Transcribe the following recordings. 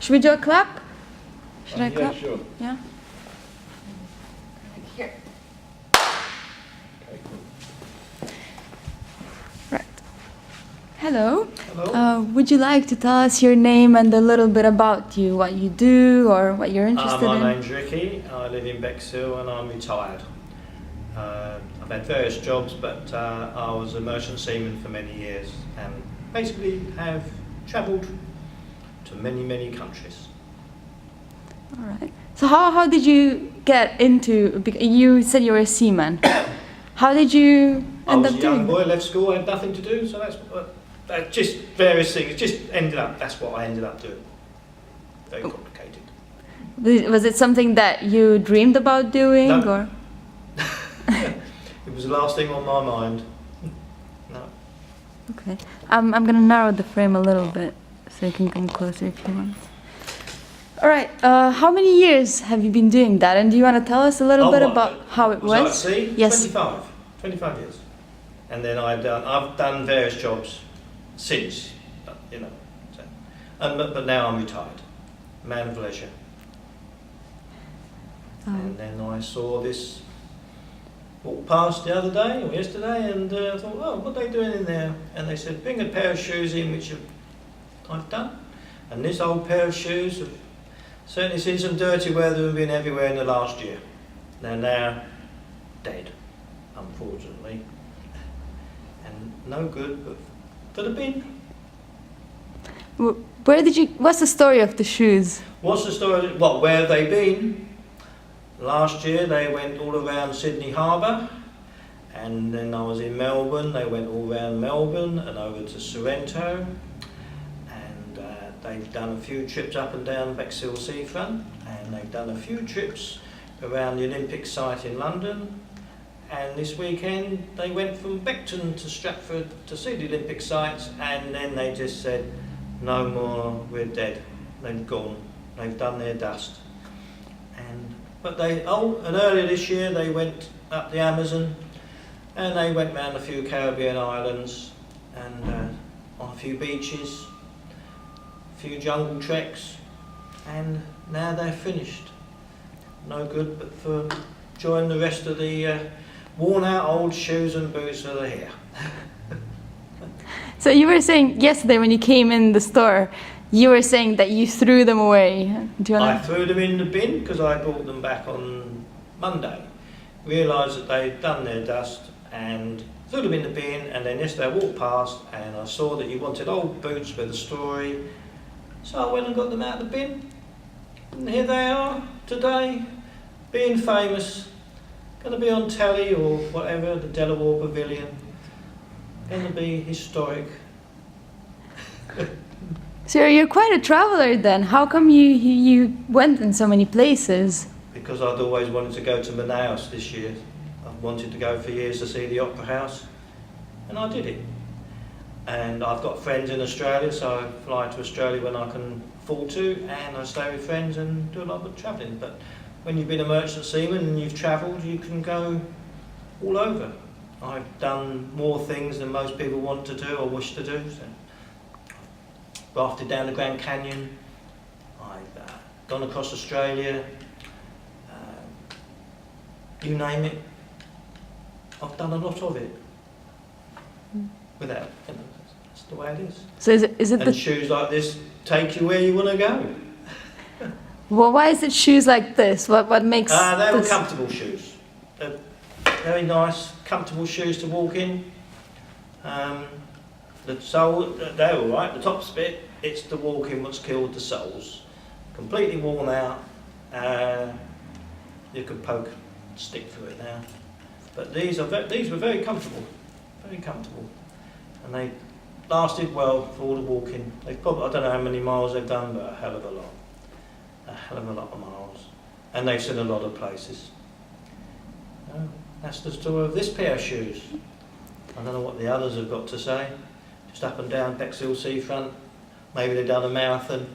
Should we do a clap? Should I Yeah, clap? sure. Yeah. Here. Okay, cool. Right. Hello. Hello. Would you like to tell us your name and a little bit about you, what you do or what you're interested in? My name's Ricky. I live in Bexhill and I'm retired. I've had various jobs, but I was a merchant seaman for many years and basically have travelled to many, many countries. All right. So how did you get into? You said you were a seaman. How did you I end was up a young doing boy, left school, had nothing to do, so that's just various things. Just ended up. That's what I ended up doing. Very complicated. that? Was it something that you dreamed about doing, No. or? It was the last thing on my mind. No. Okay. I'm gonna narrow the frame a little bit so you can come closer if you want. All right. How many years have you been doing that? And do you want to tell us a little bit what, about how it was I at was? sea? Yes. 25 years. And then I've done various jobs since, you know. So, but now I'm retired, man of leisure. And then I saw this walk past the other day or yesterday, and I thought, oh, what are they doing in there? And they said, bring a pair of shoes in, which I've done. And this old pair of shoes have certainly seen some dirty weather and been everywhere in the last year. They're now dead, unfortunately. And no good, but for the bin. Where did you? What's the story of the shoes? What's the story? Well, where have they been? Last year they went all around Sydney Harbour, and then I was in Melbourne. They went all around Melbourne and over to Sorrento, and they've done a few trips up and down Bexhill seafront, and they've done a few trips around the Olympic site in London. And this weekend they went from Beckton to Stratford to see the Olympic sites, and then they just said, no more, we're dead. They've gone. They've done their dust. And earlier this year they went up the Amazon, and they went round a few Caribbean islands, and on a few beaches, a few jungle treks, and now they're finished. No good but for joining the rest of the worn out old shoes and boots that are here. So you were saying yesterday when you came in the store, you were saying that you threw them away. Do you I want to? threw them in the bin because I brought them back on Monday. Realised that they'd done their dust and threw them in the bin, and then yesterday I walked past and I saw that you wanted old boots with a story. So I went and got them out of the bin. And here they are today, being famous. Going to be on telly or whatever, the Delaware Pavilion. Going to be historic. So you're quite a traveler then. How come you went in so many places? Because I'd always wanted to go to Manaus this year. I've wanted to go for years to see the Opera House, and I did it. And I've got friends in Australia, so I fly to Australia when I can afford to, and I stay with friends and do a lot of travelling. But when you've been a merchant seaman and you've travelled, you can go all over. I've done more things than most people want to do or wish to do. So rafted down the Grand Canyon, I've gone across Australia, you name it, I've done a lot of it. Without, you know, that's the way it is. So is it And shoes like this take you where you want to go. well, why is it shoes like this? What makes They were this? comfortable shoes. They're very nice, comfortable shoes to walk in. The sole, they're all right. The top bit, it's the walking what's killed the soles. Completely worn out. You could poke, stick through it now. But these were very comfortable, and they lasted well for all the walking. They've probably, I don't know how many miles they've done, but a hell of a lot of miles, and they've seen a lot of places. That's the story of this pair of shoes. I don't know what the others have got to say. Just up and down Bexhill seafront. Maybe they've done a marathon.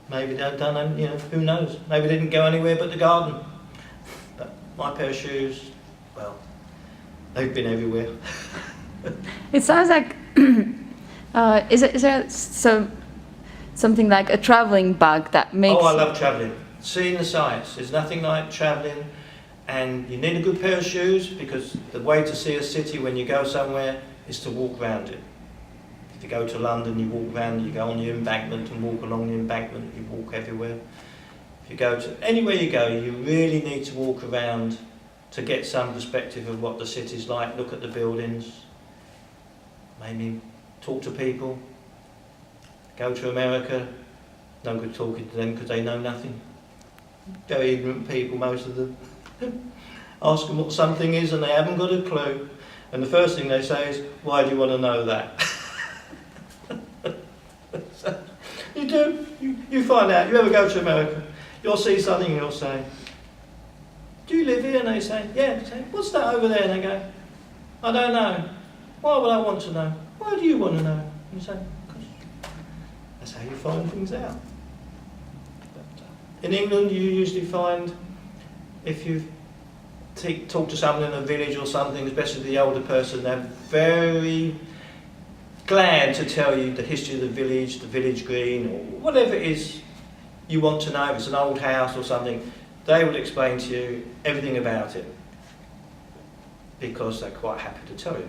Maybe they've done, you know, who knows? Maybe they didn't go anywhere but the garden. But my pair of shoes, well, they've been everywhere. It sounds like is there so something like a traveling bug that makes. Oh, I love travelling. Seeing the sights. There's nothing like travelling, and you need a good pair of shoes because the way to see a city when you go somewhere is to walk around it. If you go to London, you walk around, you go on the embankment and walk along the embankment, you walk everywhere. If you go to anywhere you go, you really need to walk around to get some perspective of what the city's like, look at the buildings, maybe talk to people. Go to America, no good talking to them because they know nothing. Very ignorant people, most of them. Ask them what something is and they haven't got a clue. And the first thing they say is, why do you want to know that? So, you do, you find out, you ever go to America, you'll see something and you'll say, do you live here? And they say, yeah. You say, what's that over there? And they go, I don't know. Why would I want to know? Why do you want to know? And you say, because that's how you find things out. But, in England, you usually find, if you talk to someone in a village or something, especially the older person, they're very glad to tell you the history of the village green, or whatever it is you want to know. If it's an old house or something, they will explain to you everything about it because they're quite happy to tell you.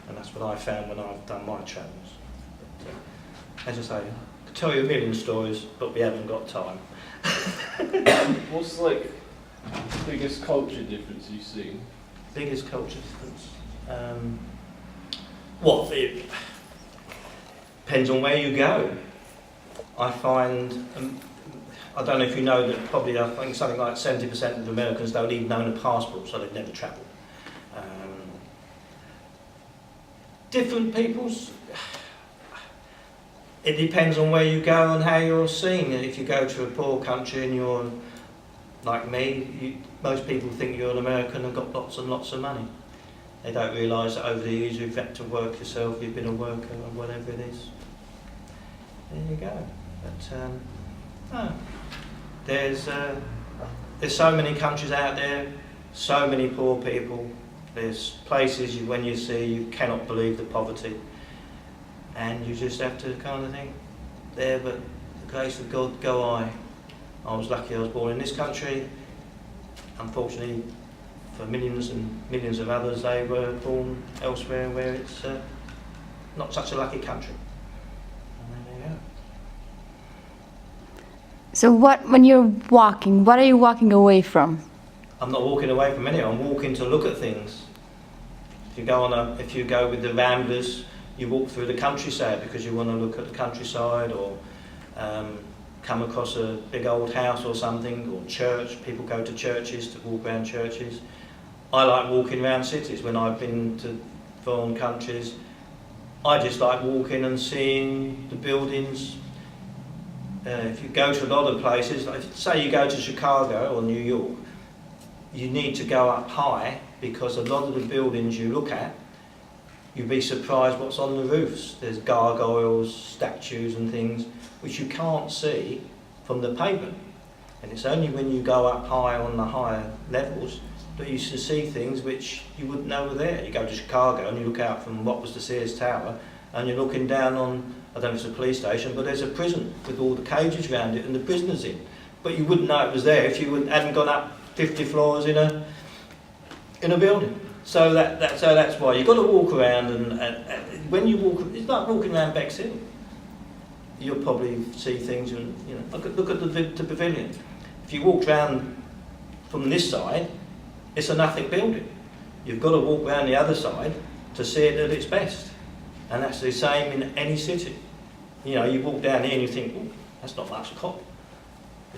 And that's what I found when I've done my travels. But, as I say, I could tell you a million stories, but we haven't got time. What's like the biggest culture difference you've seen? Biggest culture difference? Well, it depends on where you go. I find, I don't know if you know that probably I think something like 70% of Americans don't even own a passport, so they've never travelled. Different people's, it depends on where you go and how you're seen. If you go to a poor country and you're like me, most people think you're an American and got lots and lots of money. They don't realise that over the years you've had to work yourself, you've been a worker or whatever it is. There you go. But there's so many countries out there, so many poor people. There's places when you see you cannot believe the poverty, and you just have to kind of think, there, but the grace of God go I. I was lucky I was born in this country. Unfortunately, for millions and millions of others, they were born elsewhere where it's not such a lucky country. And there you go. So when you're walking, what are you walking away from? I'm not walking away from any. I'm walking to look at things. If you go with the Ramblers, you walk through the countryside because you want to look at the countryside, or come across a big old house or something, or church. People go to churches to walk around churches. I like walking around cities. When I've been to foreign countries, I just like walking and seeing the buildings. If you go to a lot of places, like say you go to Chicago or New York, you need to go up high because a lot of the buildings you look at, you'd be surprised what's on the roofs. There's gargoyles, statues and things which you can't see from the pavement. And it's only when you go up high on the higher levels that you should see things which you wouldn't know were there. You go to Chicago and you look out from what was the Sears Tower and you're looking down on, I don't know if it's a police station, but there's a prison with all the cages around it and the prisoners in. But you wouldn't know it was there if you hadn't gone up 50 floors in a building. So that's why you've got to walk around, and when you walk, it's like walking around Bexhill. You'll probably see things, and look at the pavilion. If you walk around from this side, it's a nothing building. You've got to walk around the other side to see it at its best, and that's the same in any city. You walk down here and you think, oh, that's not much cop.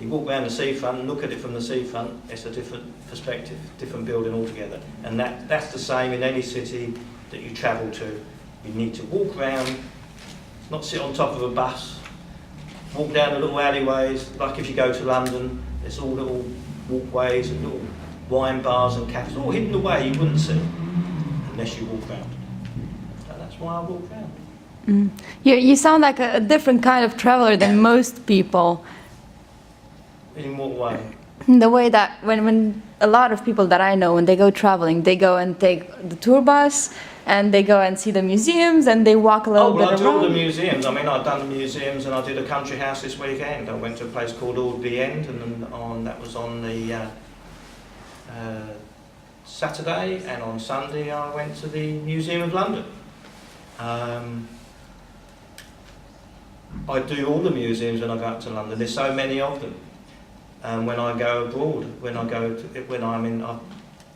You walk around the seafront and look at it from the seafront, it's a different perspective, different building altogether. And that's the same in any city that you travel to. You need to walk around, not sit on top of a bus, walk down the little alleyways, like if you go to London, there's all little walkways and little wine bars and cafes, all hidden away you wouldn't see unless you walk around. So that's why I walk around. Mm. You sound like a different kind of traveler than most people. In what way? The way that when a lot of people that I know, when they go traveling, they go and take the tour bus and they go and see the museums and they walk a little Oh, well, I bit do all the around. museums. I mean, I've done the museums and I did a country house this weekend. I went to a place called Aldby End, and then that was on the Saturday, and on Sunday I went to the Museum of London. I do all the museums when I go up to London. There's so many of them. When I go abroad,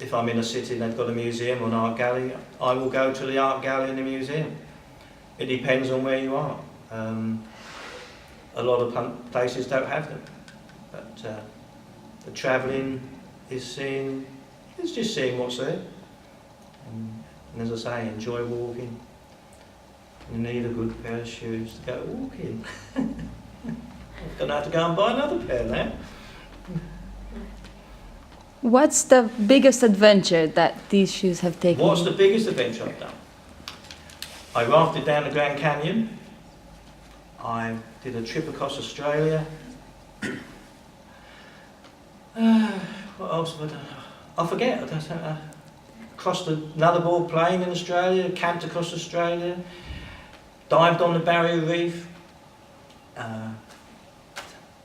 if I'm in a city and they've got a museum or an art gallery, I will go to the art gallery and the museum. It depends on where you are. A lot of places don't have them, but the travelling is just seeing what's there. And as I say, enjoy walking. You need a good pair of shoes to go walking. I'm going to have to go and buy another pair now. What's the biggest adventure that these shoes have taken? What's you? the biggest adventure I've done? I rafted down the Grand Canyon. I did a trip across Australia. What else have I done? I forget. Crossed another ball plane in Australia, camped across Australia, dived on the Barrier Reef.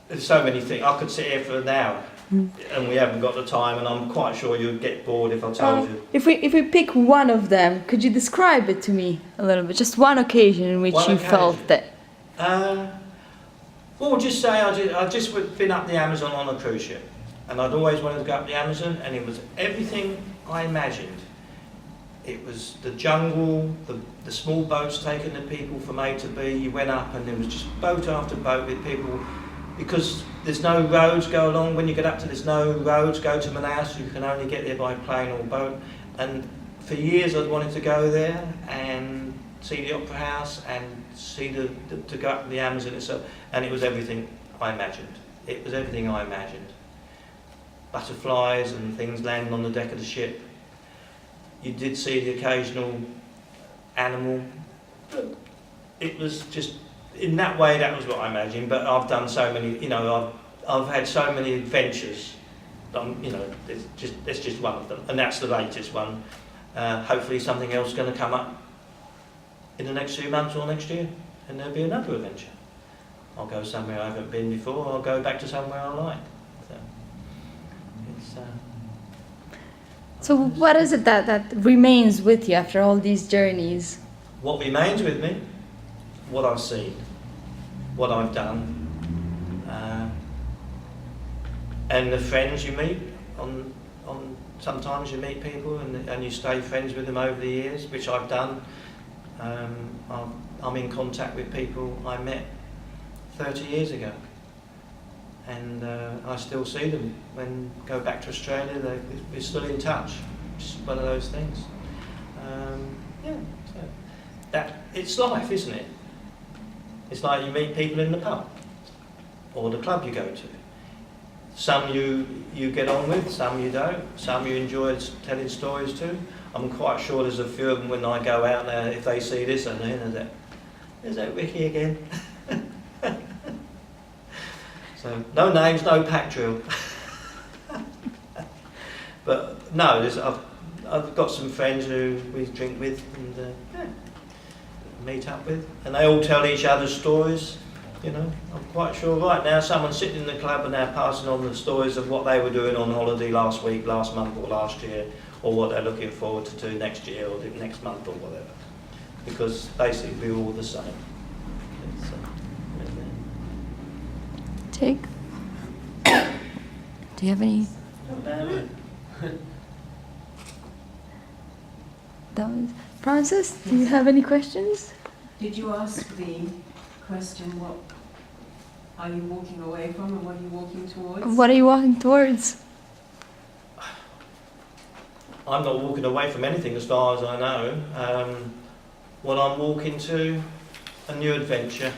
There's so many things. I could sit here for an hour, and we haven't got the time, and I'm quite sure you'd get bored if I told you. If we pick one of them, could you describe it to me a little bit? Just one occasion in which One you occasion. felt that. Well, we'll just say I'd just been up the Amazon on a cruise ship, and I'd always wanted to go up the Amazon, and it was everything I imagined. It was the jungle, the small boats taking the people from A to B. You went up and there was just boat after boat with people, because there's no roads go along. When you get up to, there's no roads go to Manaus. You can only get there by plane or boat. And for years I'd wanted to go there and see the Opera House and see to go up the Amazon itself. And it was everything I imagined. It was everything I imagined. Butterflies and things landing on the deck of the ship. You did see the occasional animal. It was just, in that way, that was what I imagined. But I've done so many, I've had so many adventures. It's just one of them, and that's the latest one. Hopefully, something else is going to come up in the next few months or next year, and there'll be another adventure. I'll go somewhere I haven't been before. Or I'll go back to somewhere I like. So it's. So what is it that remains with you after all these journeys? What remains with me, what I've seen, what I've done, and the friends you meet. Sometimes you meet people and you stay friends with them over the years, which I've done. I'm in contact with people I met 30 years ago, and I still see them when I go back to Australia. We're still in touch. It's one of those things. So it's life, isn't it? It's like you meet people in the pub or the club you go to. Some you get on with, some you don't. Some you enjoy telling stories to. I'm quite sure there's a few of them when I go out there, if they see this and then there's that Ricky again. So no names, no pack drill. But no, I've got some friends who we drink with and meet up with, and they all tell each other stories. I'm quite sure right now someone's sitting in the club and they're passing on the stories of what they were doing on holiday last week, last month or last year, or what they're looking forward to do next year or next month or whatever. Because basically we're all the same. Jake? Do you have any? Francis, do you have any questions? Did you ask the question, what are you walking away from and what are you walking towards? What are you walking towards? I'm not walking away from anything as far as I know. What I'm walking to, a new adventure.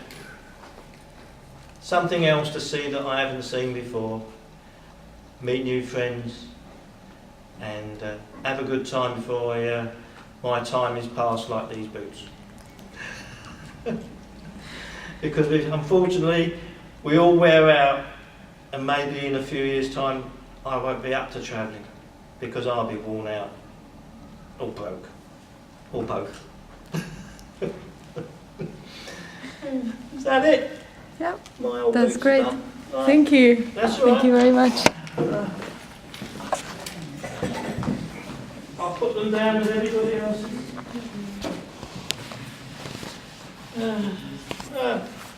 Something else to see that I haven't seen before. Meet new friends and have a good time before my time is past like these boots. Because unfortunately we all wear out, and maybe in a few years' time I won't be up to travelling because I'll be worn out or broke or both. Is that it? Yep. My old That's week's great. done. Right. Thank you. That's all Thank right. you very much. I'll put them down with everybody else.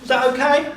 Is that okay?